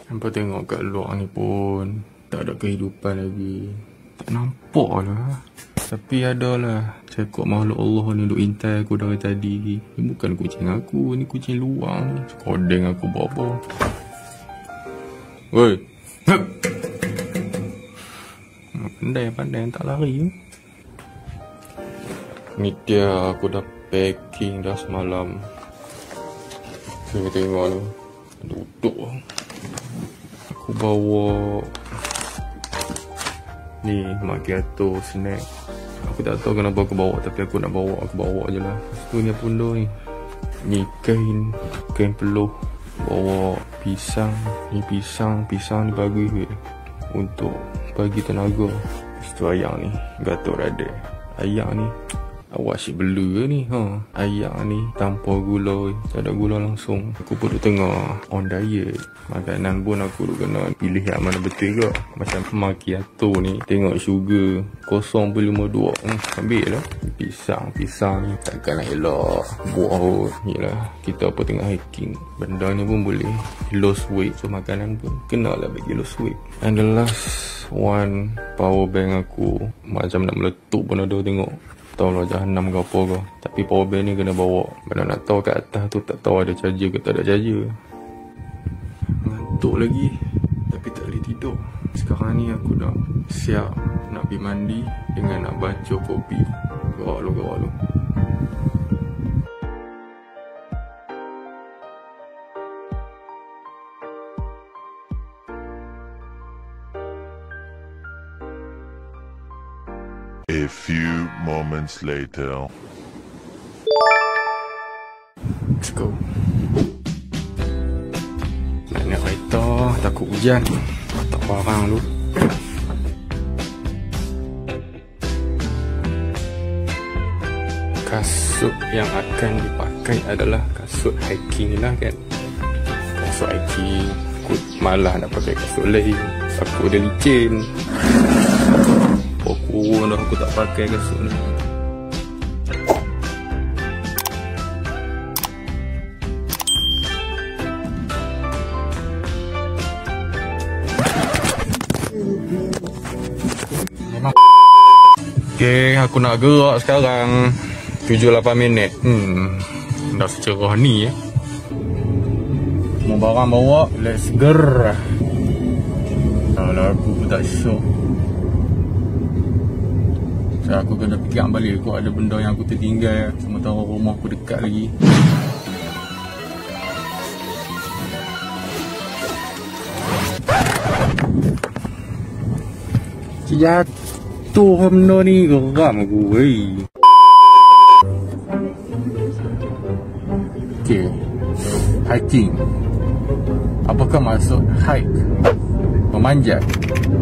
Hampa tengok kat luar ni pun tak ada kehidupan lagi. Tak nampak lah. Tapi adalah cakap makhluk Allah ni duk intai aku dari tadi. Ni bukan kucing aku, ni kucing luar ni. Kodeng aku apa-apa. Woi. Pandai tak lari. Ni dia aku dah packing dah semalam. Saya tengok ni. Duduk. Aku bawa ni macchiato snack. Aku tak tahu kenapa aku bawa, tapi aku nak bawa, aku bawa je lah. Lepas tu ni pula ni. Ni kain peluh. Bawa pisang. Ni pisang ni bagus ke untuk bagi tenaga. Lepas tu ayak ni gatuk rada. Ayak ni awak asyik bela ke ni ayak ni tanpa gula. Tak ada gula langsung. Aku pun duk tengah on diet. Makanan pun aku duk kena pilih yang mana betul ke. Macam macchiato ni tengok sugar 0.52. Ambil lah pisang ni. Takkan nak elak buah pun. Yelah, kita apa tengah hiking, benda ni pun boleh lose weight. So makanan pun kena lah bagi lose weight. And the last one, power bank aku macam nak meletup pun ada tengok. Tahu lah jahanam ke apa ke. Tapi power bank ni kena bawa. Mana nak tahu kat atas tu tak tahu ada charger ke tak ada charger. Ngantuk lagi tapi tak boleh tidur. Sekarang ni aku dah siap nak pergi mandi dengan nak baca kopi. Gawak lu. A few moments later. Let's go. Nak naik kereta, takut hujan. Tak parang lu. Kasut yang akan dipakai adalah kasut hiking lah kan. Kasut hiking. Aku malah nak pakai kasut lain. Aku dah licin. Kurung dah aku tak pakai kasut ni. Okay, aku nak gerak sekarang 7-8 minit. Dah secerah ni Mau barang bawa, let's go. Kalau aku pun tak syok. So, aku kena fikir balik aku ada benda yang aku tertinggal. Sementara rumah aku dekat lagi. Jatuh benda ni, geram aku. Okay, hiking. Apakah maksud hike? Memanjat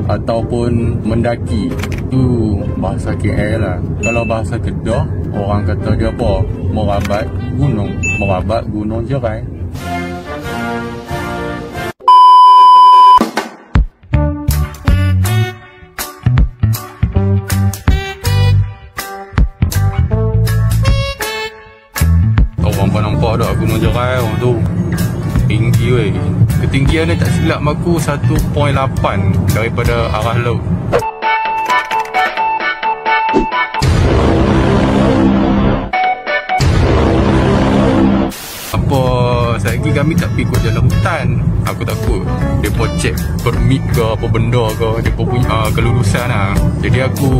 ataupun mendaki. Itu bahasa KL lah. Kalau bahasa Kedah, orang kata dia apa? Merabat gunung jerai. Orang pun nampak tak gunung jerai orang tu tinggi weh. Ketinggian dia tak silap aku 1.8 daripada arah laut. Lagi kami tak pergi ikut jalan hutan. Aku takut mereka check permit ke apa benda ke, mereka punya kelulusan lah. Jadi aku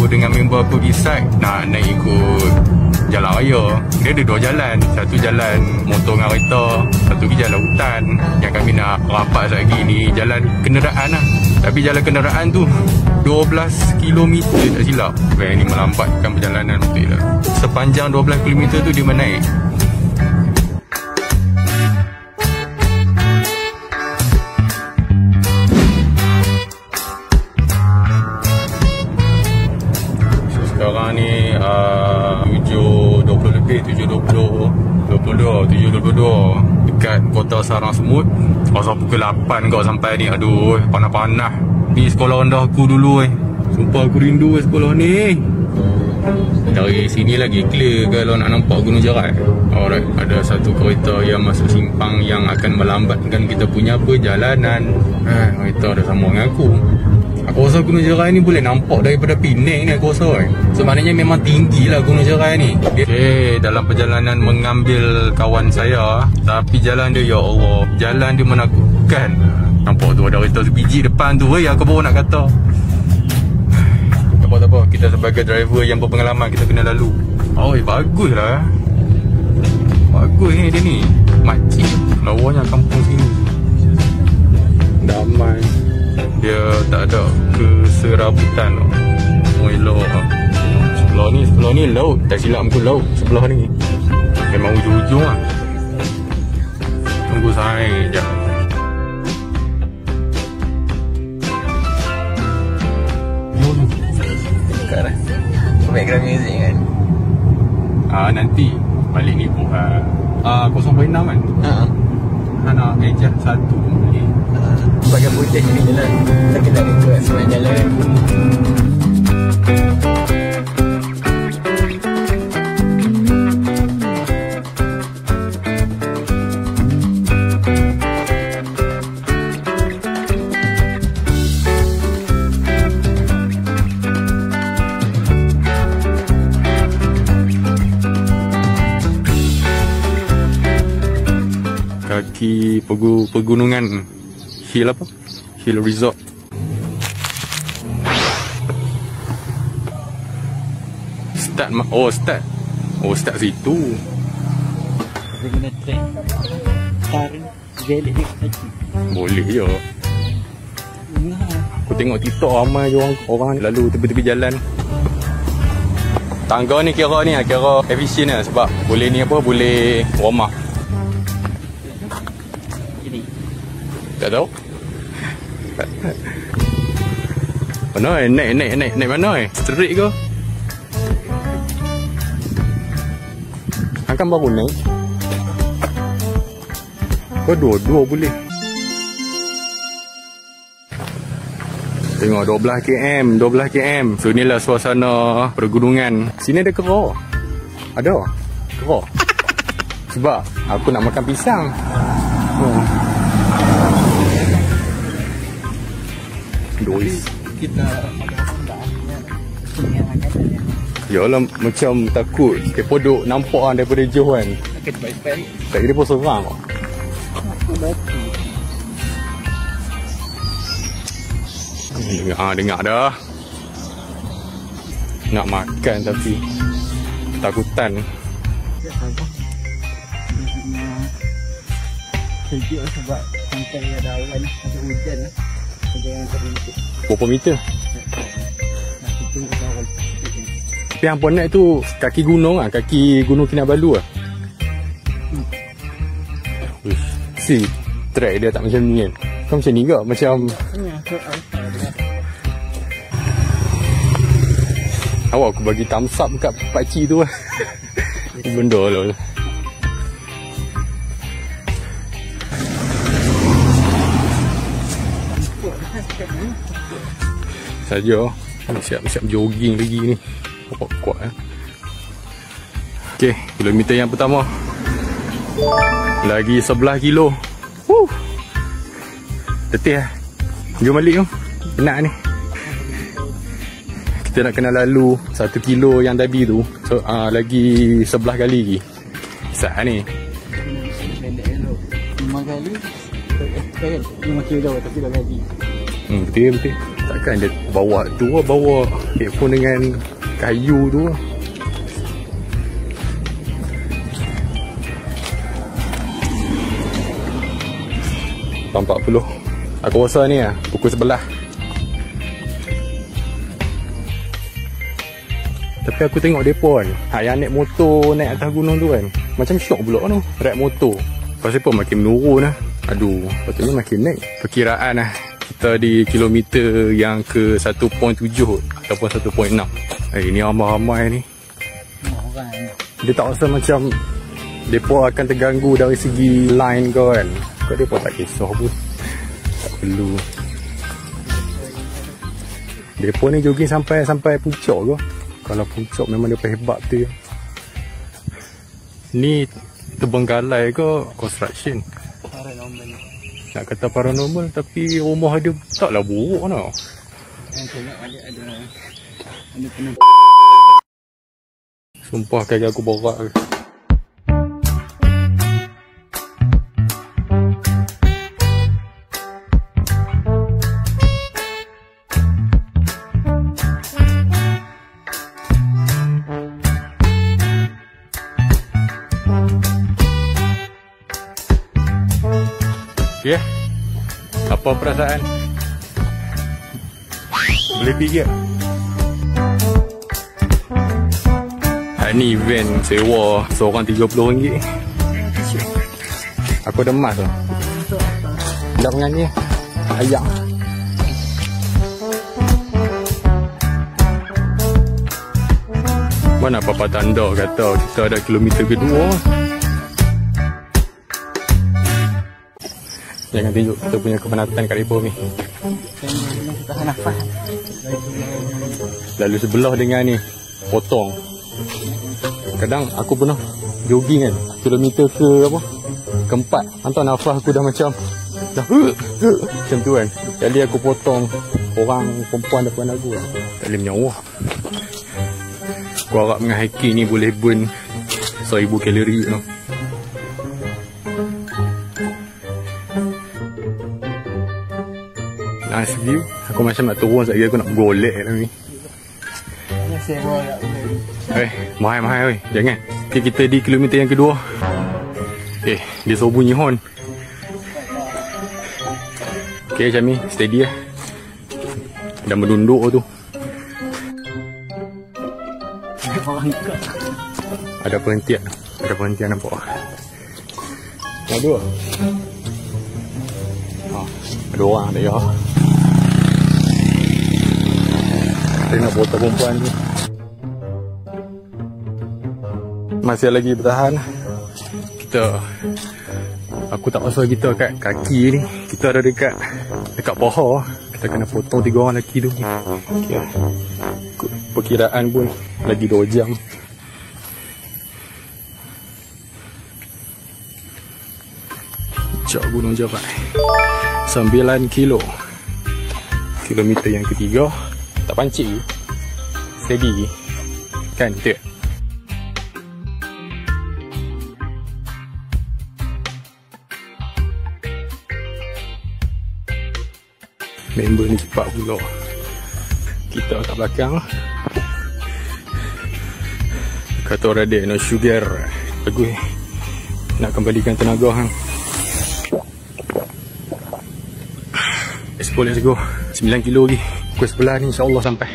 dengan member aku pergi site nak naik ikut jalan raya. Dia ada 2 jalan. Satu jalan motor dengan kereta, satu lagi jalan hutan. Yang kami nak rapat lagi ni jalan kenderaan lah. Tapi jalan kenderaan tu 12 km tak silap. Ini melambatkan perjalanan betul lah. Sepanjang 12 km tu dia menaik. Sekarang ni 7.20 lebih, 7.22 dekat kota Sarang Semut. Pasal pukul 8 kau sampai ni. Aduh, panas-panas. Ni sekolah rendah aku dulu Sumpah aku rindu sekolah ni. Dari sini lagi clear kalau nak nampak Gunung Jerai. Alright, ada satu kereta yang masuk simpang yang akan melambatkan kita punya perjalanan. Kereta ada sama dengan aku. Aku rasa Gunung Jerai ni boleh nampak daripada Penang ni aku rasa. So maknanya memang tinggi lah Gunung Jerai ni. Okay, dalam perjalanan mengambil kawan saya, tapi jalan dia, ya Allah, jalan dia menakutkan. Nampak tu ada kereta sebiji depan tu, aku baru nak kata. Tak apa, kita sebagai driver yang berpengalaman, kita kena lalu. Bagus lah. Bagus ni dia ni. Makcik lawanya kampung sini. Damai. Dia tak ada keserabutan. Elok. Sebelah ni laut. Tak silap muka laut sebelah ni. Memang ujung-ujung lah. Tunggu saya je. Dekat lah. Background music kan. Nanti balik ni pun 0.6 kan. Nak ejak satu boleh. Bagian putih ni je lah. Tak kena ikut semua jalan. Kaki pegunungan Hill apa? Hill Resort. Start situ. Kita kena track tarik balik dia kaki. Boleh je. Aku tengok TikTok ramai je orang lalu tepi-tepi jalan. Tangga ni kira efisien lah sebab boleh ni apa, boleh warm up. Tak tahu. Mana naik mana straight ke? Akan baru naik. Kau dua boleh. Tengok 12 km. So inilah suasana pergunungan. Sini ada kera. Ada kera. Sebab aku nak makan pisang. Kita yalah macam takut kepo duk nampak kan daripada jauh kan. Kita baik-baik. Tak kira pun serang kok. Dengar dah. Nak makan tapi ketakutan. Sejuk sebab sampai ada awan ada hujan lah. Jangan terbentuk. Berapa meter? Tapi yang pun naik tu kaki gunung lah. Kaki gunung Kinabalu lah. Si track dia tak macam ni kan. Kau macam ni ke? Macam awak aku bagi thumbs up kat pakcik tu lah. Benda lah. Saja siap-siap jogging lagi ni. Kuat eh. Okey, kilometer yang pertama. Lagi 11 kilo. Letih lah. Jom balik tu. Penat ni. Kita nak kena lalu 1 kilo yang tadi tu. So lagi 11 kali lagi. Sat ni. 5 kali. 5 kilo tapi dah lagi. Betul. Takkan dia bawa tu lah, bawa headphone dengan kayu tu lah. Nampak 40. Aku rasa ni lah, pukul 11. Tapi aku tengok depa kan, yang naik motor naik atas gunung tu kan, macam syok pula tu, ride motor. Lepas tu pun makin menurun lah. Aduh, patutnya makin naik. Perkiraan lah, kita di kilometer yang ke 1.7 ataupun 1.6. Ini ramai-ramai ni. Dia tak rasa macam mereka akan terganggu dari segi line ke kan. Kau mereka tak kisah pun. Tak perlu. Mereka ni jogging sampai puncak ke. Kalau puncak memang dia hebat tu ya. Ni terbengkalai ke construction? Paranormal. Nak kata paranormal tapi rumah dia taklah buruk tau. Yang tengok ada kena. Sumpah kaki aku borak. Ya, apa perasaan? Boleh pergi tak? Ni van sewa seorang RM30. Aku ada emas lah. Dah menyanyi ayam. Mana apa-apa tanda kata kita ada kilometer kedua. Jangan tunjuk kita punya kepenatan kat depo ni. Tahan nafas. Lalu sebelah dengan ni potong. Kadang aku pernah jogging kan, kilometer keempat, hantar nafas aku dah macam macam tu kan. Kali aku potong orang perempuan depan aku tak boleh menyawa. Aku harap dengan hiking ni boleh burn 1000 kalori tau. Nice view. Aku macam nak turun sekejap aku nak golek lah ni. Sewa tak boleh. Mahal-mahal weh. Jangan. Okay, kita di kilometer yang kedua. Dia suruh bunyi horn. Okay, macam ni. Steady lah. Dah menunduk tu. Ada perhentian. Ada perhentian nampak. Ada. Ada orang tak ya. Saya nak foto perempuan tu. Masih lagi bertahan. Aku tak rasa kita kat kaki ni. Kita ada dekat paha. Kita kena potong 3 orang lelaki tu. Okay. Perkiraan pun lagi 2 jam. Puncak Gunung Jabat 9 kilo. Kilometer yang ketiga. Tak pancik je. Steady kan betul. Member ni cepat pula. Kita kat belakang. Kata orang dia no sugar. Bagus. Nak kembalikan tenaga hang. Let's go. 9 kilo lagi. Pukul sebelah ni insyaAllah sampai.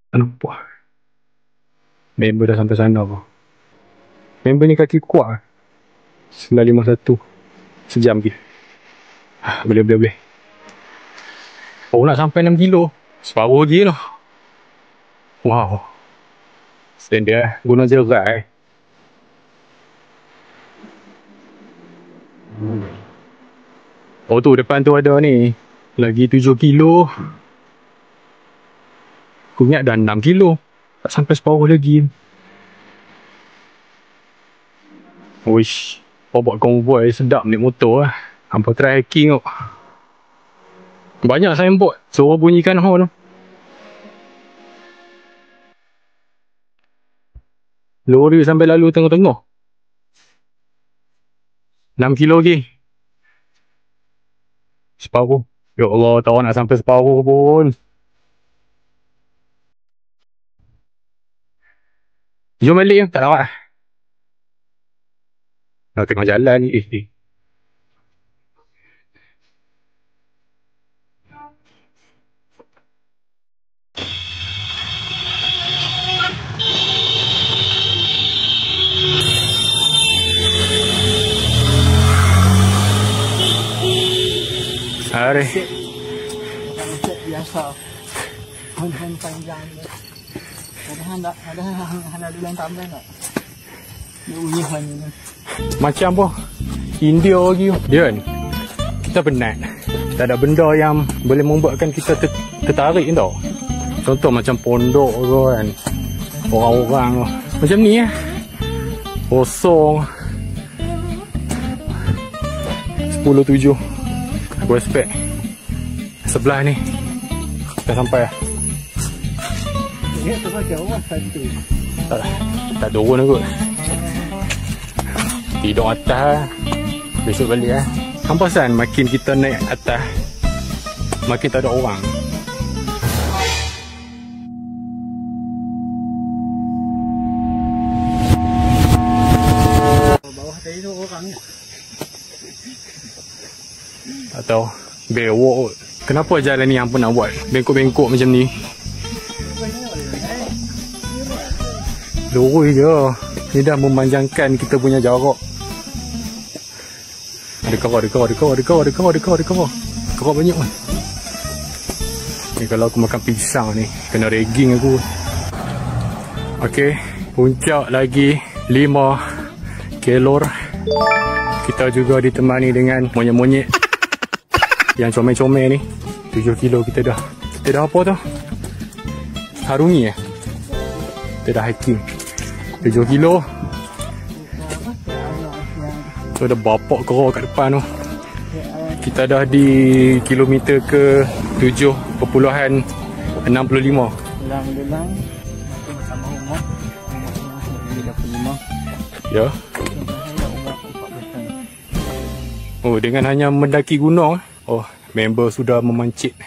Tak nampak. Member dah sampai sana apa. Member ni kaki kuat. 951. Sejam je. Boleh. Oh nak sampai 6 kilo. Separuh lagi lah. Wow. Stand dia guna jerat. Oh tu depan tu ada ni. Lagi 7 kilo. Aku ingat dah 6 kilo. Tak sampai separuh lagi. Wish. Kau buat konvoi sedap naik motor lah. Hampa try hiking kot. Banyak signboard. Suruh bunyikan horn. Lori sampai lalu tengah-tengah. 6 kilo lagi. Separuh. Ya Allah, tahu nak sampai separuh pun. Jom balik. Tak lawak. Nak tengah jalan ni. Hari. Macam biasa. Han panjang. Ada dulang tambah tak? Dia bunyi han ni. Macam apa? India lagi. Dia ni. Kita penat. Tak ada benda yang boleh membuatkan kita tertarik tau. Contoh macam pondok ke kan. Orang-orang macam ni lah. Kosong. 10.7. Aku expect sebelah ni dah sampai lah. Dia tu jauh satu. Tak turun aku. Tidur atas lah. Besok balik lah. Hampasan makin kita naik atas, makin tak ada orang. Bawah tadi tu orang ni. Atau bewok. Kenapa jalan ni hampa nak buat bengkok-bengkok macam ni? Lurus je. Ni dah memanjangkan kita punya jarak. Ada kawar. Kawar banyak kan. Ni kalau aku makan pisang ni, kena ragging aku. Okey, puncak lagi 5 kelor. Kita juga ditemani dengan monyet-monyet yang comel-comel ni. 7 kilo kita dah apa tu? Harungi kita dah hiking 7 kilo. Tu ada bapak kerah kat depan tu. Kita dah di kilometer ke 7.65. Belang-belang sama umur 35. Ya. Oh, dengan hanya mendaki gunung. Oh, member sudah memancit.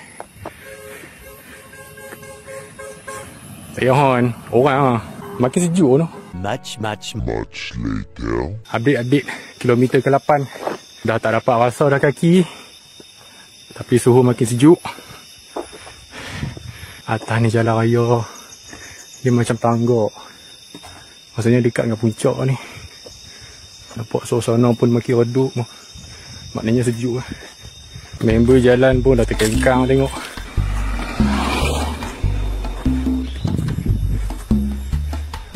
Ya hon, orang makin sejuk tu. Much later. Update kilometer ke-8. Dah tak dapat rasa dah kaki. Tapi suhu makin sejuk. Atas ni jalan raya. Dia macam tangga. Maksudnya dekat dengan puncak ni. Nampak suasana pun makin redup. Maknanya sejuk lah. Member jalan pun dah terkengkang tengok.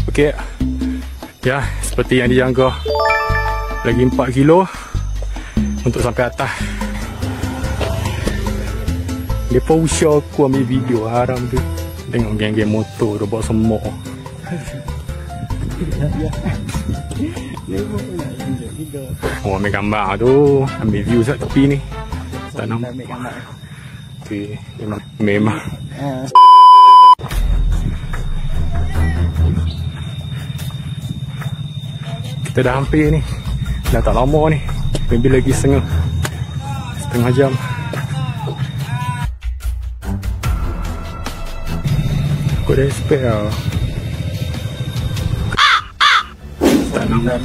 Okey. Ya, seperti yang dijangka. Lagi 4 kilo untuk sampai atas. Depa usah aku ambil video haram tu. Tengok geng-geng motor dia bawa semok. Oh, ambil gambar tu. Ambil view kat tepi ni. Tak nampak. Okey, memang. Kita dah hampir ni. Dah tak lama ni. Maybe lagi setengah jam. Aku dah expect lah. Tak nampak.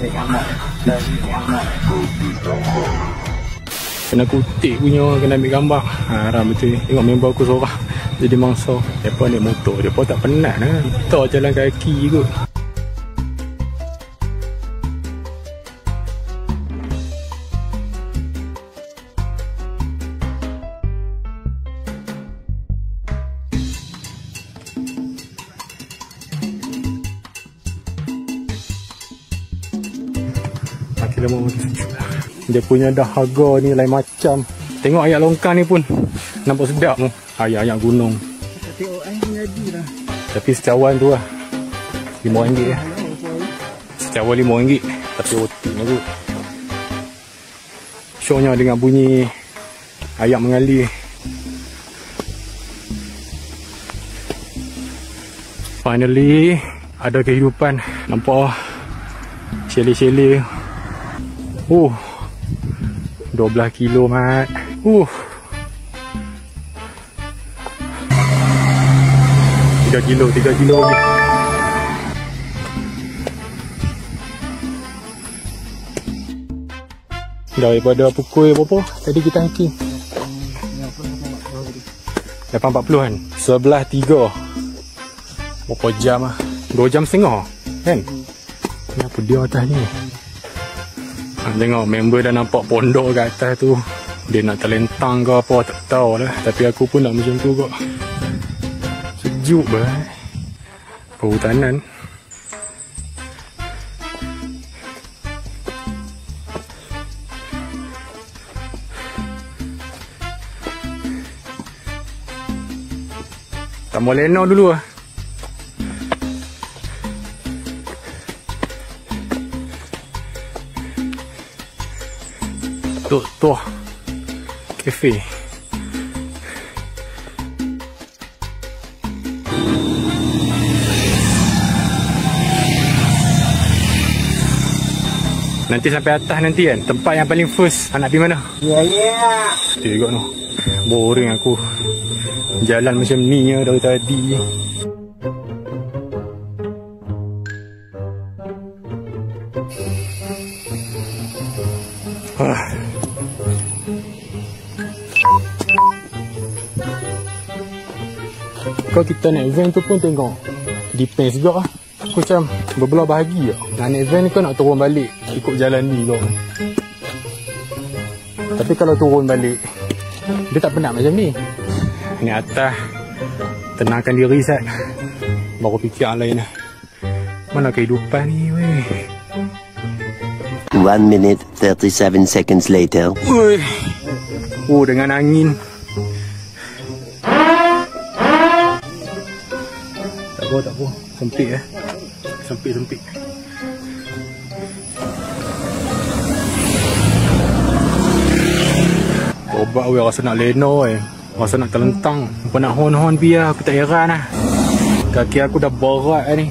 Kena kutip punya, kena ambil gambar. Haram betul ni. Tengok member aku seorang jadi mangsa. Mereka naik motor, mereka tak penat lah. Kita jalan kaki kot. Makin lama makin sejuk lah. Dia punya dah harga ni lain macam. Tengok ayam longkang ni pun nampak sedap tu. Ayam-ayam gunung. Tengok air jadi dah. Tapi secawan tu lah RM5 lah. Secawan RM5. Tapi otik ni tu. Show-nya dengan bunyi ayam mengalir. Finally ada kehidupan. Nampak Chalet-chalet. 12 kilo mat. 3 kilo lagi. Daripada pukul berapa tadi kita hiking? 8.40 kan? 11.3. Berapa jam lah? 2 jam setengah kan? Ni apa dia atas ni? Tengok member dah nampak pondok kat atas tu. Dia nak terlentang ke apa tak tahu lah. Tapi aku pun nak macam tu kok. Sejuk bah. Perhutanan. Tak mau lena dulu lah. Tuh kafe. Nanti sampai atas nanti kan, tempat yang paling first nak pergi mana? Ya. Tengok noh. Boring aku. Jalan macam ni ya dari tadi. Kalau kita naik van tu pun tengok depends juga lah. Aku macam berbelah bahagi lah. Nak naik van kau nak turun balik ikut jalan ni kau. Tapi kalau turun balik dia tak penat macam ni. Ni atas tenangkan diri Sat. Baru fikir yang lain lah. Mana kehidupan ni weh. 1 minute 37 seconds later. Weh. Dengan angin. Tak apa. Sempit Sempit. Obat weh, rasa nak lena weh. Rasa nak terlentang. Apa nak hon-hon biar aku tak heran lah. Kaki aku dah berat lah ni.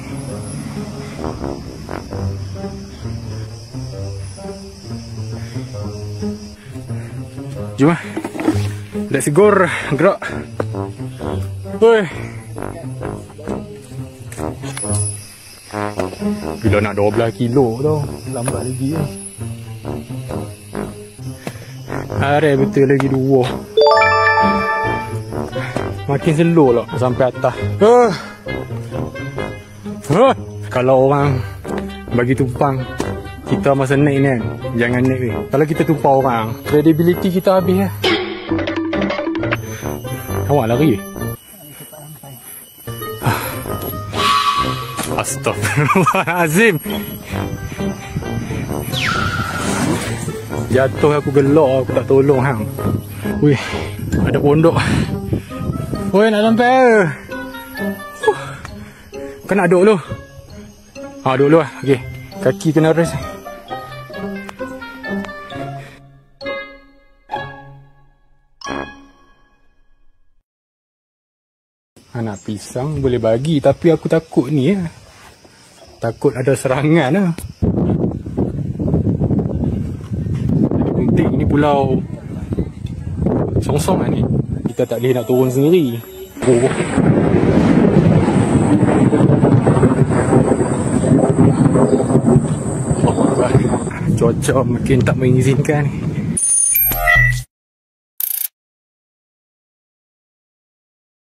Jom lah. Let's go. Gerak. Weh. Bila nak 12 kilo tau. Lambat lagi lah. Hari betul lagi 2. Makin slow lah sampai atas. Kalau orang bagi tumpang kita masa naik ni kan, jangan naik weh. Kalau kita tumpang orang, credibility kita habis lah. Awak lari weh. Astaghfirullahalazim. Jatuh aku gelak, aku tak tolong hang. Wih, ada pondok. Wih, nak sampai. Kau nak duduk dulu? Duduk dulu lah. Okey, kaki kena rest. Anak pisang boleh bagi, tapi aku takut ni ya. Takut ada serangan lah. Jadi penting ni pulau Songsong lah ni. Kita tak boleh nak turun sendiri. Cuaca makin tak mengizinkan ni.